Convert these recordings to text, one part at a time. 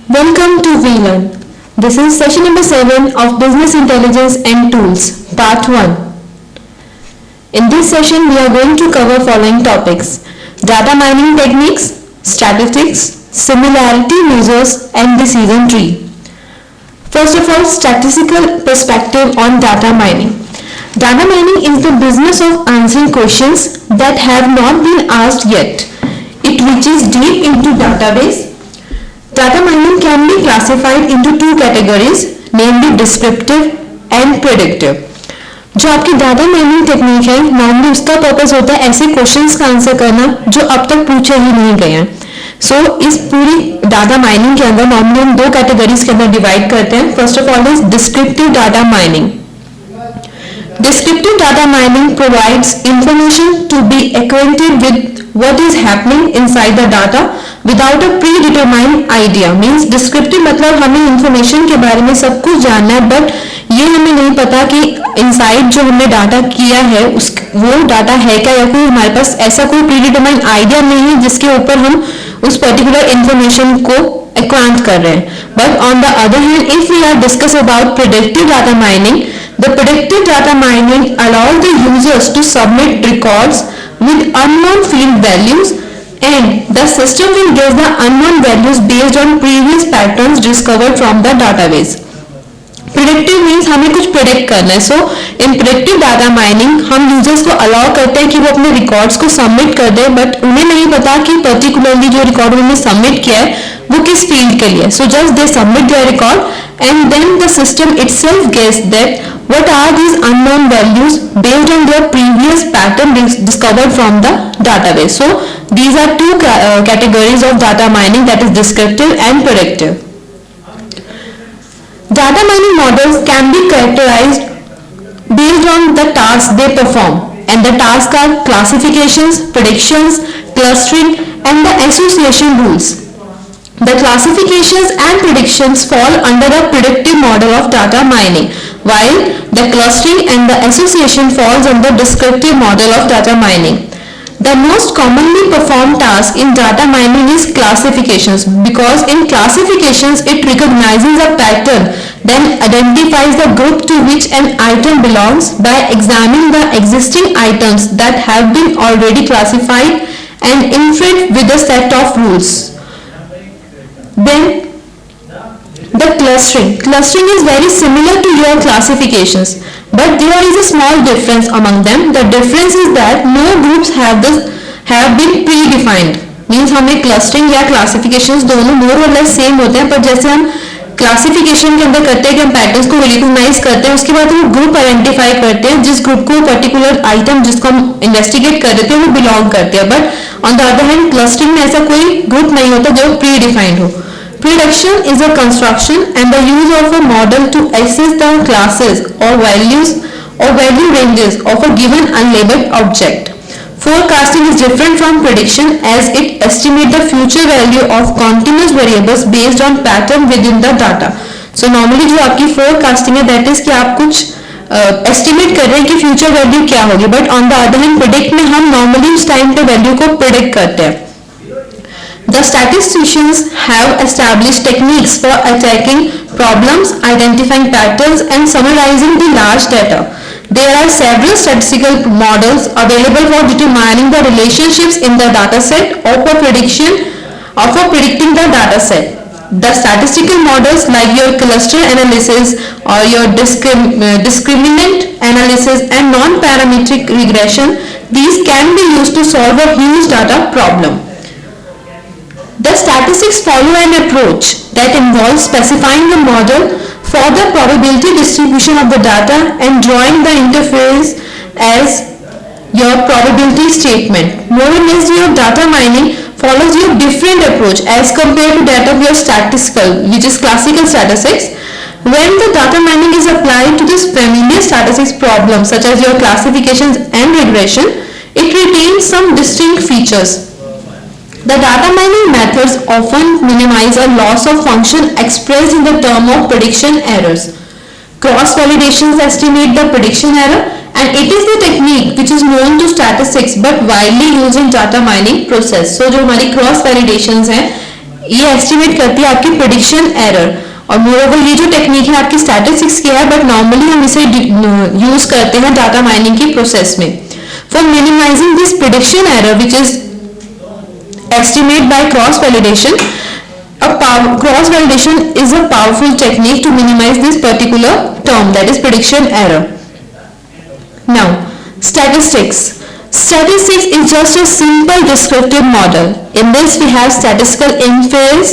Welcome to VLearn. This is session number 7 of Business Intelligence and Tools, Part 1. In this session, we are going to cover following topics: data mining techniques, statistics, similarity measures, and decision tree. First of all, statistical perspective on data mining. Data mining is the business of answering questions that have not been asked yet. It reaches deep into database. Data mining can be classified into two categories, namely descriptive and predictive. जो आपकी data mining technique है, normally उसका purpose होता है ऐसे questions का answer करना जो अब तक पूछे ही नहीं गए हैं. सो इस पूरी डाटा माइनिंग के अंदर नॉर्मली हम दो कैटेगरीज के अंदर डिवाइड करते हैं. First of all is descriptive data mining. Descriptive data mining provides information to be acquainted with what is happening inside the data without a predetermined idea. Means descriptive मतलब हमें information के बारे में सब कुछ जानना है, but ये हमें नहीं पता कि inside जो हमने डाटा किया है उस वो डाटा है क्या, या कोई हमारे पास ऐसा कोई predetermined idea नहीं है जिसके ऊपर हम उस particular information को acquaint कर रहे हैं. But on the other hand, if we are discuss about predictive data mining, the predictive data mining allows the users to submit records with unknown field values, and the system will guess the unknown values based on previous patterns discovered from the database. Predictive means हमें कुछ predict करना है. So in predictive data mining हम users को allow करते हैं कि वो अपने records को submit कर दें, but उन्हें नहीं पता कि particularly जो record उन्होंने submit किया है वो किस field के लिए. So just they submit their record and then the system itself guess that what are these unknown values based on their previous pattern discovered from the database. So these are two categories of data mining, that is descriptive and predictive. Data mining models can be characterized based on the tasks they perform, and the tasks are classifications, predictions, clustering, and the association rules. The classifications and predictions fall under the predictive model of data mining, while the clustering and the association falls under descriptive model of data mining. The most commonly performed task in data mining is classifications, because in classifications it recognizes a pattern, then identifies the group to which an item belongs by examining the existing items that have been already classified and inferred with a set of rules. Then the clustering is very similar to your classifications, but there is a small difference among them. The difference is that no groups have been predefined. Means हमें clustering या classifications दोनों more or less same होते हैं, पर जैसे हम classification के अंदर करते हैं कि हम पैटर्न्स को रिकॉग्नाइज करते हैं, उसके बाद हम ग्रुप आइडेंटिफाई करते हैं जिस ग्रुप को पर्टिकुलर आइटम जिसको हम इन्वेस्टिगेट कर रहे थे वो बिलोंग करते हैं. But on the other hand clustering में ऐसा कोई ग्रुप नहीं होता जो प्री डिफाइंड हो. Prediction is a construction and the use of a model to assess the classes or values or value ranges of a given unlabeled object. Forecasting is different from prediction as it estimates the future value of continuous variables based on pattern within the data. So normally जो आपकी forecasting है that is कि आप कुछ estimate कर रहे हैं कि future value क्या होगी, but on the other hand predict में हम normally उस time पे value को predict करते हैं. The statisticians have established techniques for attacking problems, identifying patterns, and summarizing the large data. There are several statistical models available for determining the relationships in the dataset or for predicting the dataset. The statistical models like your cluster analysis or your discriminant analysis and non-parametric regression, these can be used to solve a huge data problem. The statistics follow an approach that involves specifying the model for the probability distribution of the data and drawing the interface as your probability statement. More or less your data mining follows your different approach as compared to that of your statistical, which is classical statistics. When the data mining is applied to this familiar statistics problem such as your classifications and regression, it retains some distinct features. The data mining methods often minimize a loss of function expressed in the term of prediction errors. Cross validations estimate the prediction error, and it is the technique which is known to statistics but widely used in data mining process. So जो हमारी cross validations हैं ये estimate करती है आपकी prediction error. और मोreover ये जो टेक्निक है आपकी स्टैटिस्टिक्स की है, बट नॉर्मली हम इसे यूज करते हैं डाटा माइनिंग की प्रोसेस में। For minimizing this prediction error which is estimate by cross validation, cross validation is a powerful technique to minimize this particular term, that is prediction error. Now statistics is just a simple descriptive model. In this we have statistical inference.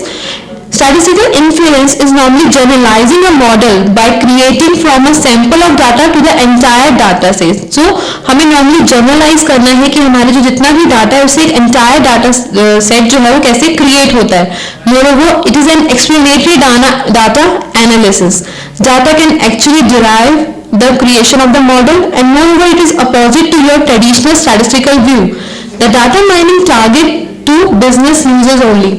Statistical inference is normally generalizing a model by creating from a sample of data to the entire data set. So हमें normally generalize करना है कि हमारे जो जितना भी data है उससे एक entire data set जो है वो कैसे create होता है. Moreover, it is an explanatory data analysis. Data can actually derive the creation of the model, and moreover it is opposite to your traditional statistical view. The data mining target to business users only.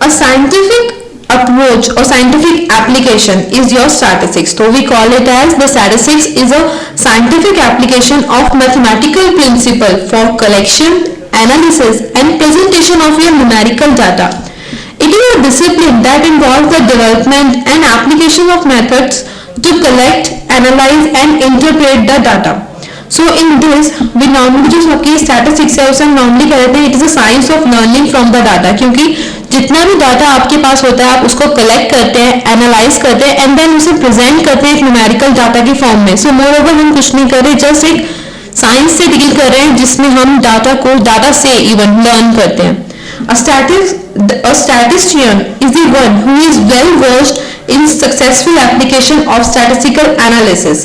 A scientific approach or scientific application is your statistics. So we call it as the statistics is a scientific application of mathematical principle for collection, analysis and presentation of your numerical data. It is a discipline that involves the development and application of methods to collect, analyze and interpret the data. So in this we normally जो सबकी statistics है उसे हम normally कहते हैं it is a science of learning from the data, क्योंकि जितना भी डाटा आपके पास होता है आप उसको कलेक्ट करते हैं, एनालाइज करते हैं एंड देन उसे प्रेजेंट करते हैं एक न्यूमेरिकल डाटा की फॉर्म में. सो मोरओवर हम कुछ नहीं कर रहे, जस्ट एक साइंस से डील कर रहे हैं जिसमें हम डाटा से इवन लर्न करते हैं. A statistician is the one who is well versed in successful application of statistical analysis.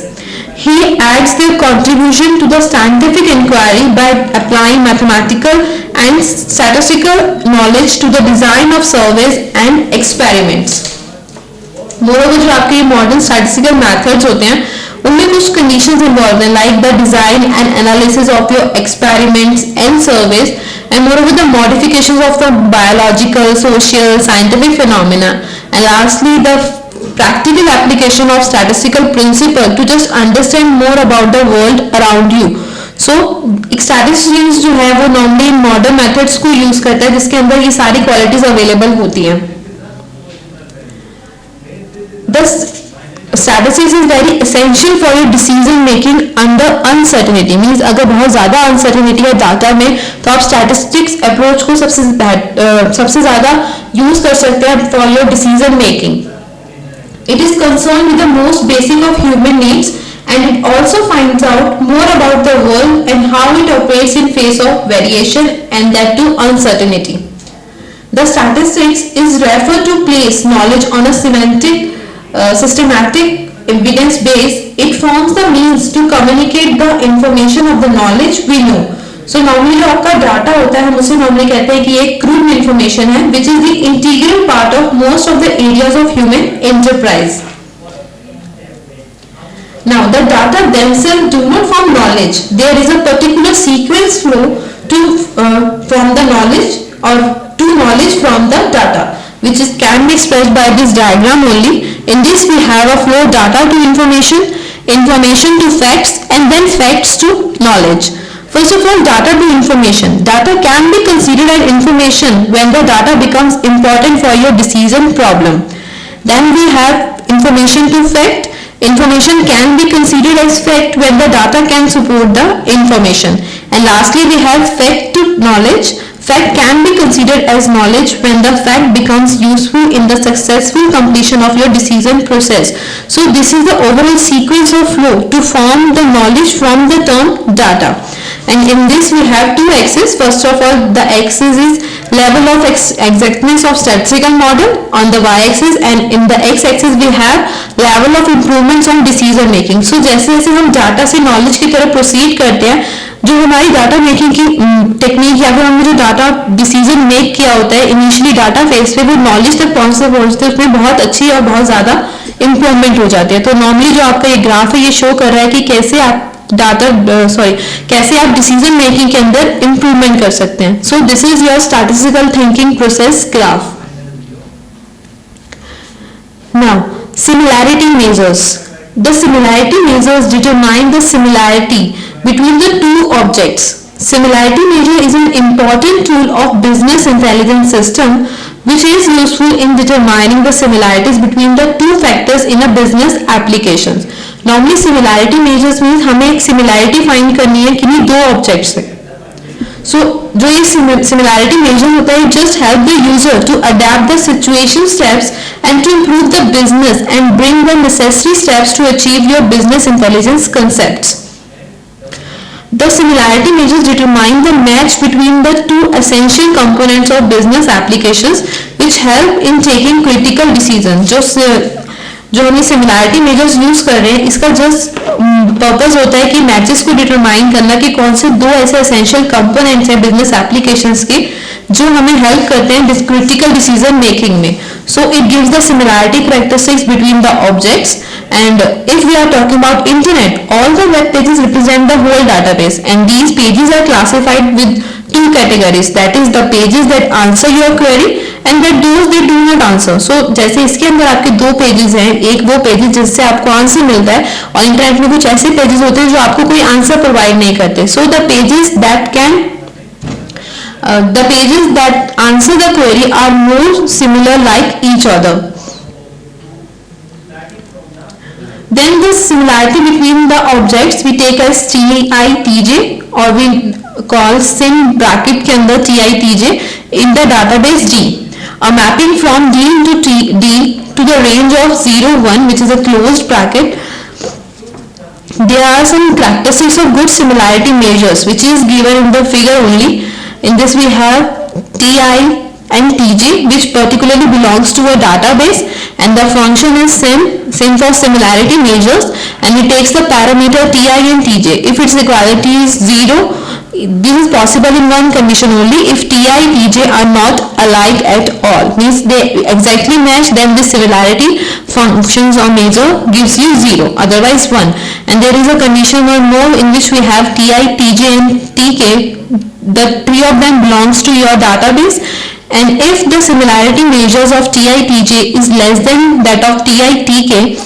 He adds their contribution to the scientific inquiry by applying mathematical and statistical knowledge to the design of surveys and experiments. Moreover, जो आपके modern statistical methods होते हैं उनमें कुछ conditions involved हैं like the design and analysis of your experiments and surveys, and moreover the modifications of the biological, social, scientific phenomena, and lastly the practical application of statistical principle to just understand more about the world around you. So statistics जो है वो normally modern methods को use करता है जिसके अंदर ये सारी qualities available होती हैं. Thus statistics is very essential for your decision making under uncertainty. Means अगर बहुत ज़्यादा uncertainty है डाटा में तो आप statistics approach को सबसे ज़्यादा use कर सकते हैं for your decision making. It is concerned with the most basic of human needs, and it also finds out more about the world and how it operates in face of variation and that too uncertainty. The statistics is referred to place knowledge on a systematic evidence base. It forms the means to communicate the information of the knowledge we know. So normally जो आपका data होता है हम उसे normally कहते हैं कि ये crude information है which is the integral part of most of the areas of human enterprise. Now the data themselves do not form knowledge. There is a particular sequence flow to from the knowledge or to knowledge from the data, which can be expressed by this diagram only. In this we have a flow data to information, information to facts, and then facts to knowledge. First of all, data to information. Data can be considered as information when the data becomes important for your decision problem. Then we have information to fact. Information can be considered as fact when the data can support the information. And lastly, we have fact to knowledge. Fact can be considered as knowledge when the fact becomes useful in the successful completion of your decision process. So this is the overall sequence of flow to form the knowledge from the term data. And in this we have two axes. First of all, the axis is level of exactness of statistical model on the y-axis, and in the x-axis we have level of improvements on decision making. So जैसे जैसे हम data से knowledge की तरफ proceed करते हैं, जो हमारी डाटा मेकिंग की टेक्निक या फिर हमने जो डाटा डिसीजन मेक किया होता है इनिशियली डाटा फेज पे, वो नॉलेज तक पहुंचते उसमें बहुत अच्छी और बहुत ज़्यादा इम्प्रूवमेंट हो जाती है. तो नॉर्मली जो आपका ये ग्राफ है ये शो कर रहा है कि कैसे आप कैसे आप डिसीजन मेकिंग के अंदर इंप्रूवमेंट कर सकते हैं. So this is your statistical thinking process graph. Now similarity measures. The similarity measures determine the similarity between the two objects. Similarity measure is an important tool of business intelligence system which is useful in determining the similarities between the two factors in a business applications. Normally similarity measures means हमें एक similarity find करनी है किन्हीं दो objects से. So जो ये similarity measure होता है, just help the user to adapt the situation steps and to improve the business and bring the necessary steps to achieve your business intelligence concepts. The similarity measures determine the match between the two essential components of business applications which help in taking critical decisions. जो हम similarity measures use कर रहे हैं, इसका just purpose होता है कि matches को डिटरमाइन करना कि कौन से दो ऐसे एसेंशियल कंपोनेंट्स हैं बिजनेस एप्लीकेशंस के जो हमें हेल्प करते हैं क्रिटिकल डिसीजन मेकिंग में. So it gives the similarity characteristics between the objects. And if we are talking about internet, all the web pages represent the whole database and these pages are classified with two categories, that is the pages that answer your query and that those that do not answer. So जैसे इसके अंदर आपके दो pages हैं, एक वो pages जिससे आपको आंसर मिलता है और इंटरनेट में कुछ ऐसे पेजेस होते हैं जो आपको कोई आंसर प्रोवाइड नहीं करते. So the pages that answer the query are more similar like each other. Then the similarity between the objects we take as TITJ or we call sim bracket के अंदर TITJ in the database D. A mapping from D into D to the range of 0, 1 which is a closed bracket. There are some characteristics of good similarity measures which is given in the figure only. In this we have TI and TJ which particularly belongs to a database and the function is sim for similarity measures and it takes the parameter TI and TJ. If its equality is 0, this is possible in one condition only, if TI TJ are not alike at all, means they exactly match, then this similarity functions or measure gives you 0, otherwise 1. And there is a condition or more in which we have TI TJ and TK, the three of them belongs to your database. And if the similarity measures of TI TJ is less than that of TI TK,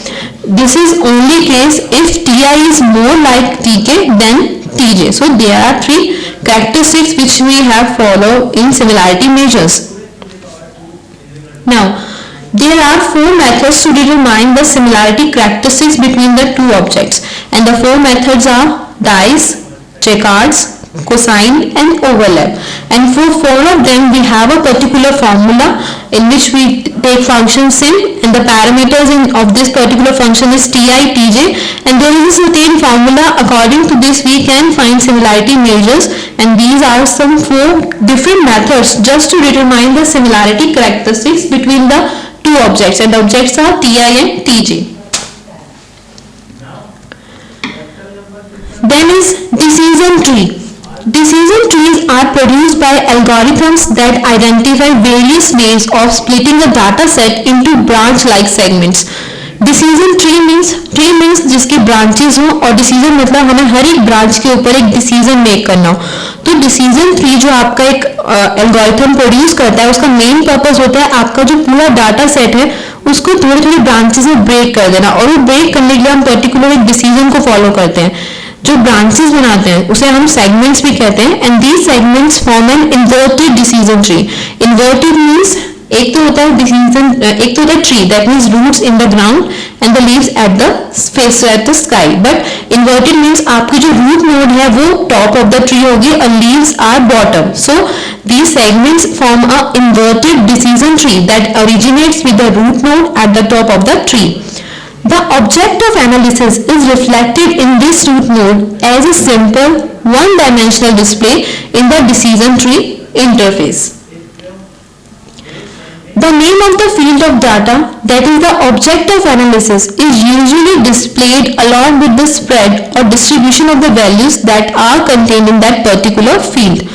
this is only case if TI is more like TK than TJ. So there are three characteristics which we have followed in similarity measures. Now there are four methods to determine the similarity characteristics between the two objects and the four methods are dice, checkers, cosine and overlap, and for four of them we have a particular formula in which we take function sim and the parameters of this particular function is TI TJ and there is a certain formula. According to this we can find similarity measures and these are some four different methods just to determine the similarity characteristics between the two objects and the objects are TI and TJ. Then is decision tree. Decision trees are produced by algorithms that identify various ways of splitting a data set into branch-like segments. Decision tree means जिसके branches हो और decision मतलब हमें हर एक branch के ऊपर एक decision make करना हो. तो decision tree जो आपका एक algorithm produce करता है उसका main purpose होता है आपका जो पूरा data set है उसको थोड़ी branches में break कर देना और वो break करने के लिए हम particular एक decision को follow करते हैं. जो ब्रांचेस बनाते हैं उसे हम सेगमेंट्स भी कहते हैं and these segments form an inverted decision tree. Inverted means एक तो होता है tree that means roots in the ground and the leaves at the face at the sky, but inverted means आपकी जो रूट नोड है वो top of the tree होगी और leaves are bottom. So these segments form a inverted decision tree that originates with the root node at the top of the tree. The object of analysis is reflected in this root node as a simple one-dimensional display in the decision tree interface. The name of the field of data that is the object of analysis is usually displayed along with the spread or distribution of the values that are contained in that particular field.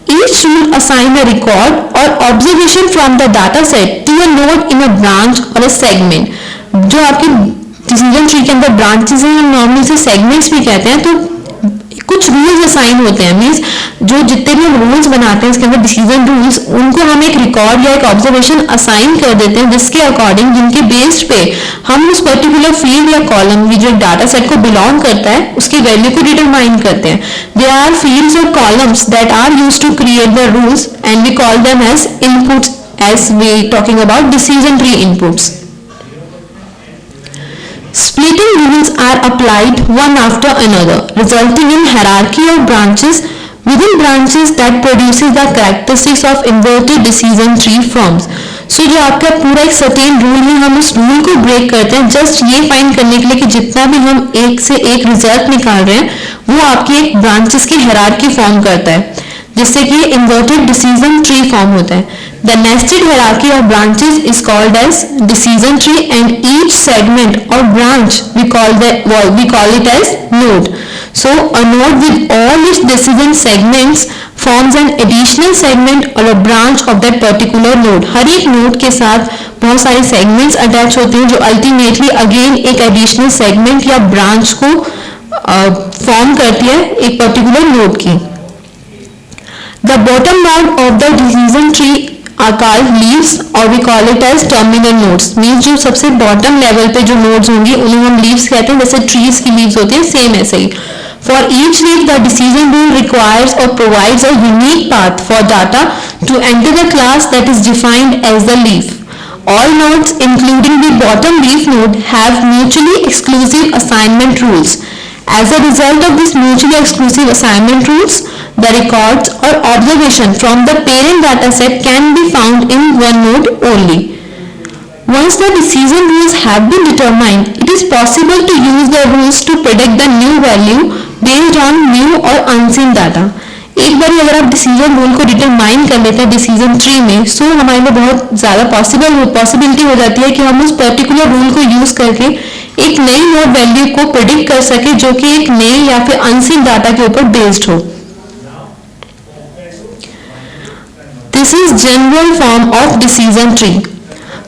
Each rule assigns a record or observation from the data set to a node in a branch or a segment. जो आपके decision tree के अंदर branches हैं normally से segments भी कहते हैं. तो कुछ रूल्स असाइन होते हैं, मीन्स जो जितने भी हम रूल्स बनाते हैं इसके अंदर डिसीजन रूल्स, उनको हम एक रिकॉर्ड या एक ऑब्जर्वेशन असाइन कर देते हैं, जिसके अकॉर्डिंग, जिनके बेस्ड पे हम उस पर्टिकुलर फील्ड या कॉलम जो डाटा सेट को बिलोंग करता है उसकी वैल्यू को डिटरमाइन करते हैं. दे आर फील्ड्स और columns that are used to create the rules and we call them as inputs, as we talking about decision tree inputs. Splitting rules are applied one after another, resulting in hierarchy of branches within branches that produces the characteristics of inverted decision tree forms. So जो आपका पूरा एक certain rule है, हम उस rule को break करते हैं जस्ट ये फाइंड करने के लिए कि जितना भी हम एक से एक रिजल्ट निकाल रहे हैं वो आपकी एक ब्रांचेस की हायरार्की फॉर्म करता है, जिससे कि इन्वर्टेड डिसीजन ट्री फॉर्म होता है. The nested hierarchy of branches is called as decision tree, and each segment or branch we call it as node. So a node with all its decision segments forms an additional segment or a branch of that particular node. हर एक node के साथ बहुत सारे segments attach होते हैं जो ultimately again एक additional segment या branch को form करती है एक particular node की. The bottom node of the decision tree are called leaves or we call it as terminal nodes. Means जो सबसे बॉटम लेवल पे जो नोड्स होंगे उन्हें हम लीव्स कहते हैं, जैसे ट्रीज की लीव्स होती है सेम ऐसे ही. For each leaf the decision rule requires or provides a unique path for data to enter the class that is defined as the leaf. All nodes including the bottom leaf node have mutually exclusive assignment rules. As a result of this mutually exclusive assignment rules, the records or observation from the parent data set can be found in one node only. Once the decision rules have been determined, it is possible to use the rules to predict the new value based on new or unseen data. एक बार अगर आप decision rule को determine कर लेते हैं decision tree में, सो हमारे लिए बहुत ज़्यादा पॉसिबिलिटी हो जाती है कि हम उस पर्टिकुलर रूल को यूज करके एक नई नोड वैल्यू को प्रिडिक्ट कर सके जो कि एक नए या फिर अनसीन डाटा के ऊपर बेस्ड हो. This is general form of decision tree.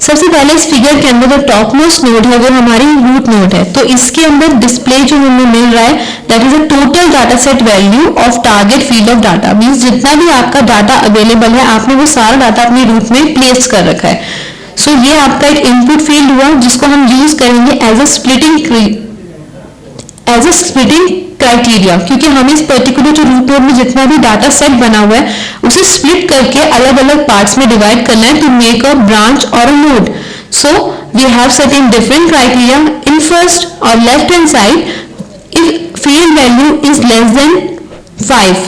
सबसे पहले इस फिगर के अंदर जो टॉप मोस्ट नोड है वो हमारी रूट नोड है, तो इसके अंदर डिस्प्ले जो हमें मिल रहा है that is a total data set value of target field of data. Means जितना भी आपका डाटा अवेलेबल है आपने वो सारा डाटा अपनी रूट में प्लेस कर रखा है. सो ये आपका एक इनपुट फील्ड हुआ जिसको हम यूज करेंगे एज अ स्प्लिटिंग क्राइटेरिया, क्योंकि हमें इस पर्टिकुलर जो रूट नोड में जितना भी डाटा सेट बना हुआ है उसे स्प्लिट करके अलग अलग पार्ट्स में डिवाइड करना है to make a branch or a node. So we have certain different criteria. In first or left hand side if field value is less than 5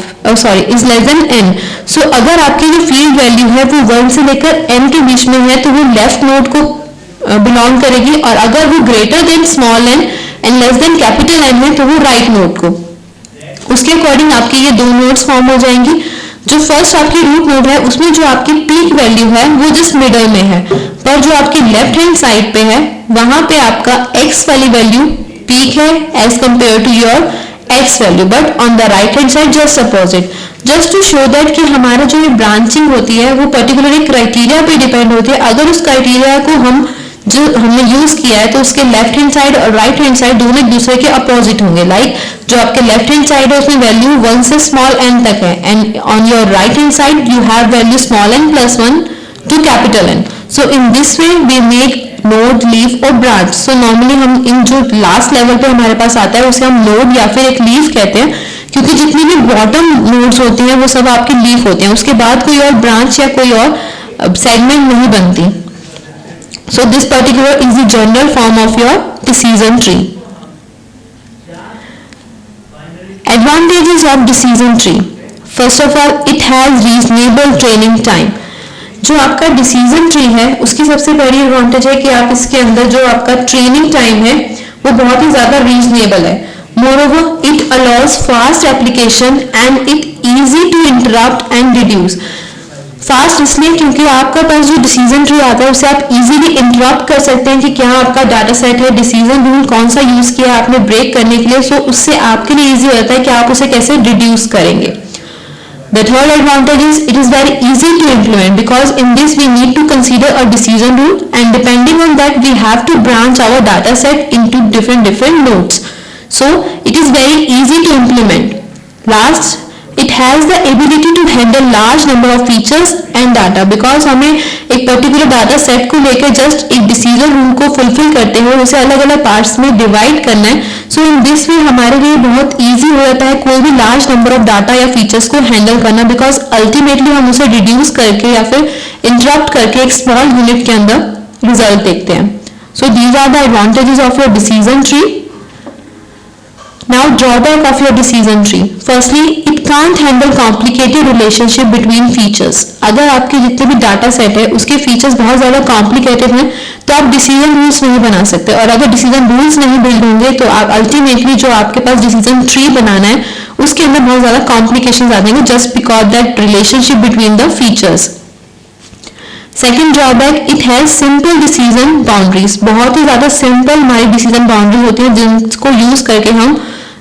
is less than n. So अगर आपकी जो field value है वो 1 से लेकर n के बीच में है तो वो लेफ्ट नोड को बिलोंग करेगी, और अगर वो greater than small n and less than capital N है तो वो राइट नोड को. उसके अकॉर्डिंग आपके ये दो नोड्स फॉर्म हो जाएंगी. जो फर्स्ट आपकी रूट नोड है उसमें जो आपकी पीक वैल्यू है वो जस्ट मिडल में है, पर जो आपकी लेफ्ट हैंड साइड पे है वहां पे आपका x वाली वैल्यू पीक है as compare to your x value, but on the right hand side just opposite. Just to show that कि हमारा जो ये ब्रांचिंग होती है वो पर्टिकुलर क्राइटेरिया पे डिपेंड होती है. अगर उस क्राइटेरिया को हम जो हमने यूज किया है तो उसके लेफ्ट हैंड साइड और राइट हैंड साइड दोनों एक दूसरे के अपोजिट होंगे. लाइक जो आपके लेफ्ट हैंड साइड है उसमें वैल्यू 1 से स्मॉल n तक है, and on your right hand side you have value small n plus 1 to capital N. So in this way we make node, leaf और branch. So normally हम इन जो last level पे हमारे पास आता है उसे हम नोड या फिर एक लीफ कहते हैं, क्योंकि जितनी भी बॉटम नोड्स होती हैं वो सब आपकी लीफ होते हैं, उसके बाद कोई और ब्रांच या कोई और सेगमेंट नहीं बनती. So this particular is the general form of your decision tree. Advantages of decision tree. First of all, it has reasonable training time. जो आपका डिसीजन ट्री है उसकी सबसे बड़ी एडवांटेज है कि आप इसके अंदर जो आपका ट्रेनिंग टाइम है वो बहुत ही ज्यादा रीजनेबल है. Moreover, it allows fast application and it easy to interrupt and reduce. Fast इसलिए क्योंकि आपका पास जो डिसीजन ट्री आता है उसे आप इजीली इंटरप्ट कर सकते हैं कि क्या आपका डाटा सेट है, डिसीजन रूल कौन सा यूज किया आपने ब्रेक करने के लिए. सो उससे आपके लिए इजी होता है कि आप उसे कैसे रिड्यूस करेंगे. The third advantage is it is very easy to implement because in this we need to consider a decision rule and depending on that we have to branch our data set into different nodes. So it is very easy to implement. Last, it has the ability to handle large number of features and data, because हमें एक particular data set को लेकर just एक decision rule को fulfil करते हुए उसे अलग अलग पार्ट्स में डिवाइड करना है. सो इन दिस वे हमारे लिए बहुत ईजी हो जाता है कोई भी लार्ज नंबर ऑफ डाटा या फीचर्स को हैंडल करना, बिकॉज अल्टीमेटली हम उसे रिड्यूस करके या फिर इंटरप्ट करके एक स्मॉल यूनिट के अंदर रिजल्ट देखते हैं. So these are the advantages of your decision tree. Now, drawback of your decision tree. Firstly, it can't handle complicated relationship between features. अगर आपके जितने भी डाटा सेट है उसके फीचर्स बहुत ज़्यादा कॉम्प्लिकेटेड हैं तो आप डिसीजन रूल्स नहीं बना सकते, और अगर डिसीजन रूल्स नहीं बिल्ड होंगे तो आप अल्टीमेटली जो आपके पास डिसीजन ट्री बनाना है उसके अंदर बहुत ज़्यादा कॉम्प्लिकेशन आ जाएंगे just because that relationship between the features. Second drawback, it has simple decision boundaries. बहुत ही ज़्यादा सिंपल हमारी डिसीजन बाउंड्री होती है जिनको यूज करके हम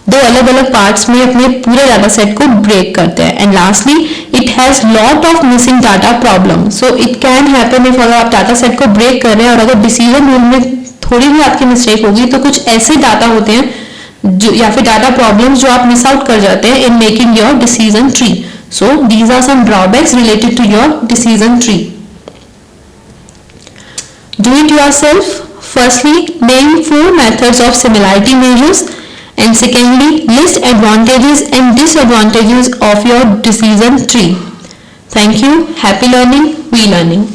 दो अलग अलग पार्ट्स में अपने पूरे डाटा सेट को ब्रेक करते हैं. And lastly, it has lot of missing data problem. So it can happen if अगर आप डाटा सेट को ब्रेक कर रहे हैं और अगर डिसीजन रूल में थोड़ी भी आपकी मिस्टेक होगी तो कुछ ऐसे डाटा होते हैं जो या फिर डाटा प्रॉब्लम्स जो आप मिस आउट कर जाते हैं in making your decision tree. So these are some drawbacks related to your decision tree. Do it yourself. Firstly, name 4 methods of similarity measures, and secondly, list advantages and disadvantages of your decision tree. Thank you. Happy learning. We learning.